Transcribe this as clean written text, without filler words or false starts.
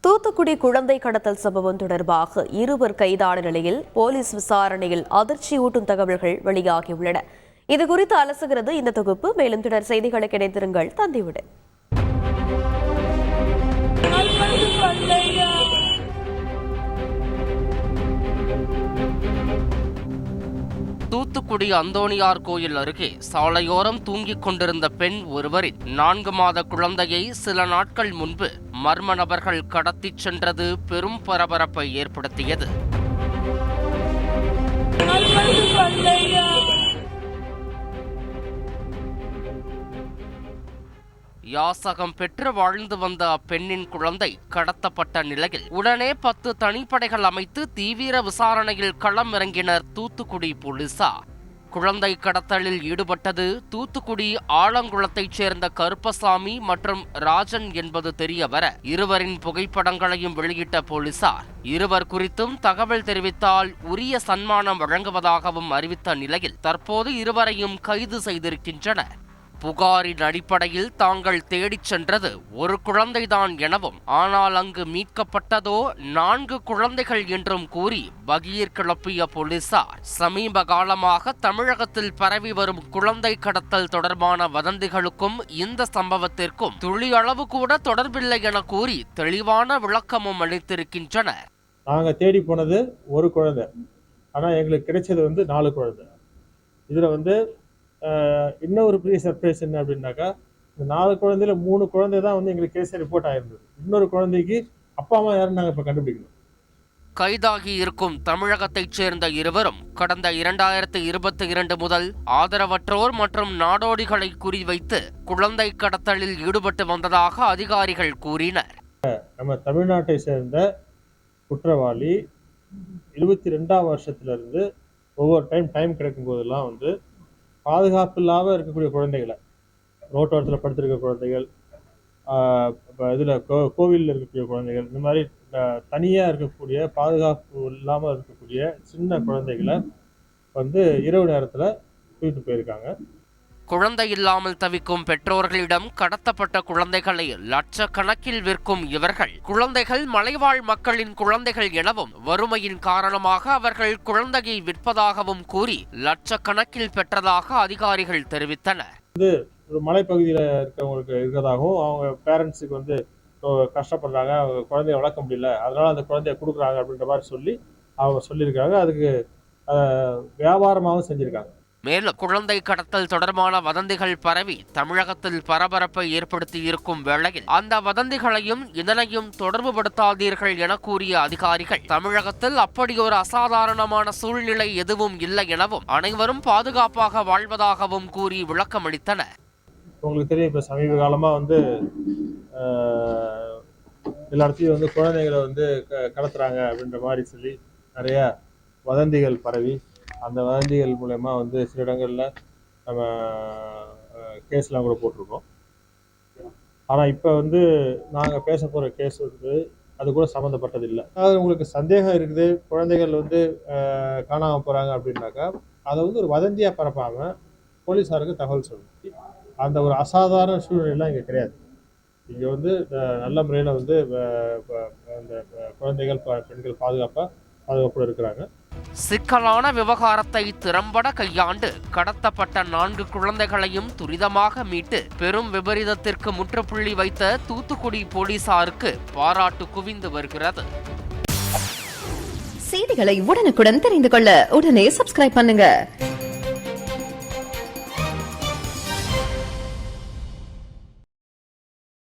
தூத்துக்குடி குழந்தை கடத்தல் சம்பவம் தொடர்பாக இருவர் கைதான நிலையில் போலீஸ் விசாரணையில் அதிர்ச்சியூட்டும் தகவல்கள் வெளியாகியுள்ளன. இதுகுறித்து அலசுகிறது இந்த தொகுப்பு. மேலும் தொடர் செய்திகளுக்கு இணைந்திருங்கள். தந்தியுடன் தூத்துக்குடி அந்தோணியார் கோயில் அருகே சாலையோரம் தூங்கிக் கொண்டிருந்த பெண் ஒருவரின் 4 மாத குழந்தையை சில நாட்கள் முன்பு மர்ம நபர்கள் கடத்திச் சென்றது பெரும் பரபரப்பை ஏற்படுத்தியது. யாசகம் பெற்று வாழ்ந்து வந்த அப்பெண்ணின் குழந்தை கடத்தப்பட்ட நிலையில் உடனே 10 தனிப்படைகள் அமைத்து தீவிர விசாரணையில் களம் இறங்கினர் தூத்துக்குடி போலீசார். குழந்தை கடத்தலில் ஈடுபட்டது தூத்துக்குடி ஆலங்குளத்தைச் சேர்ந்த கருப்பசாமி மற்றும் ராஜன் என்பது தெரியவர இருவரின் புகைப்படங்களையும் வெளியிட்ட போலீசார் இருவர் குறித்தும் தகவல் தெரிவித்தால் உரிய சன்மானம் வழங்குவதாகவும் அறிவித்த நிலையில் தற்போது இருவரையும் கைது செய்திருக்கின்றனர். புகாரின் அடிப்படையில் தாங்கள் தேடிச் சென்றது ஒரு குழந்தைதான் எனவும், ஆனால் அங்கு மீட்கப்பட்டதோ 4 குழந்தைகள் என்றும் கூறி பகீர் கிளப்பிய போலீசார் சமீப காலமாக தமிழகத்தில் பரவி வரும் குழந்தை கடத்தல் தொடர்பான வதந்திகளுக்கும் இந்த சம்பவத்திற்கும் துளியளவு கூட தொடர்பில்லை என கூறி தெளிவான விளக்கமும் அளித்திருக்கின்றனர். நாங்க தேடி போனது ஒரு குழந்தை, ஆனா எங்களுக்கு கிடைச்சது 4 குழந்தை. இதுல இன்னொரு பெரிய சர்ப்ரைஸ் என்ன அப்படின்னாக்கா, இந்த 4 குழந்தையில 3 குழந்தை தான் எங்களுக்கு கேஸ் ரிப்போர்ட் ஆயிருந்தது. இன்னொரு குழந்தைக்கு அப்பா அம்மா யாருன்னு நாங்கள் இப்போ கண்டுபிடிக்கணும். கைதாகி இருக்கும் தமிழகத்தைச் சேர்ந்த இருவரும் கடந்த 2022 முதல் ஆதரவற்றோர் மற்றும் நாடோடிகளை குறிவைத்து குழந்தை கடத்தலில் ஈடுபட்டு வந்ததாக அதிகாரிகள் கூறினர். நம்ம தமிழ்நாட்டை சேர்ந்த குற்றவாளி 22ஆம் வருஷத்திலிருந்து ஒவ்வொரு டைம் கிடைக்கும் போதெல்லாம் பாதுகாப்பு இல்லாமல் இருக்கக்கூடிய குழந்தைகளை, ரோட்டோரத்தில் படுத்திருக்க குழந்தைகள், இதில் கோவிலில் இருக்கக்கூடிய குழந்தைகள், இந்த மாதிரி தனியாக இருக்கக்கூடிய பாதுகாப்பு இல்லாமல் இருக்கக்கூடிய சின்ன குழந்தைகளை இரவு நேரத்தில் தூக்கிட்டு போயிருக்காங்க. குழந்தை இல்லாமல் தவிக்கும் பெற்றோர்களிடம் கடத்தப்பட்ட குழந்தைகளை லட்சக்கணக்கில் விற்கும் இவர்கள் குழந்தைகள் மலைவாழ் மக்களின் குழந்தைகள் எனவும், வறுமையின் காரணமாக அவர்கள் குழந்தையை விற்பதாகவும் கூறி லட்சக்கணக்கில் பெற்றதாக அதிகாரிகள் தெரிவித்தனர். ஒரு மலைப்பகுதியில் இருக்கிறவங்களுக்கு இருக்கிறதாகவும், அவங்க பேரண்ட்ஸுக்கு கஷ்டப்படுறாங்க, அவங்க குழந்தைய வளர்க்க முடியல, அதனால அந்த குழந்தைய கொடுக்குறாங்க அப்படின்ற மாதிரி சொல்லி அவங்க சொல்லியிருக்காங்க. அதுக்கு வியாபாரமாகவும் செஞ்சிருக்காங்க. மேலும் குழந்தை கடத்தல் தொடர்பான வதந்திகள் பரவி தமிழகத்தில் பரபரப்பை ஏற்படுத்தி இருக்கும் வேளையில் அந்த வதந்திகளையும் இதனையும் தொடர்புபடுத்தாதீர்கள் என கூறிய அதிகாரிகள் தமிழகத்தில் அப்படி ஒரு அசாதாரணமான சூழ்நிலை எதுவும் இல்லை எனவும் அனைவரும் பாதுகாப்பாக வாழ்வதாகவும் கூறி விளக்கமளித்தனர். உங்களுக்கு தெரியும், இப்ப சமீப காலமா எல்லா இடத்தையும் குழந்தைகளை கடத்துறாங்க அப்படின்ற மாதிரி சொல்லி நிறைய வதந்திகள் பரவி, அந்த வதந்திகள் மூலமா சில இடங்கள்ல நம்ம கேஸ்லாம் கூட போட்டிருக்கோம். ஆனால் இப்போ நாங்கள் பேச போகிற கேஸ் அது கூட சம்மந்தப்பட்டதில்லை. அதாவது உங்களுக்கு சந்தேகம் இருக்குது, குழந்தைகள் காணாமல் போகிறாங்க அப்படின்னாக்கா அதை ஒரு வதந்தியாக பரப்பாமல் போலீஸாருக்கு தகவல் சொல்லணும். அந்த ஒரு அசாதாரண சூழ்நிலைலாம் இங்கே கிடையாது. இங்கே நல்ல முறையில் அந்த குழந்தைகள் பெண்கள் பாதுகாப்போடு இருக்கிறாங்க. சிக்கலான விவகாரத்தை திறம்பட கையாண்டு கடத்தப்பட்ட 4 குழந்தைகளையும் துரிதமாக மீட்டு பெரும் விபரீதத்திற்கு முற்றுப்புள்ளி வைத்த தூத்துக்குடி போலீசாருக்கு பாராட்டு குவிந்து வருகிறது. செய்திகளை உடனுக்குடன் தெரிந்து கொள்ள உடனே சப்ஸ்கிரைப் பண்ணுங்க.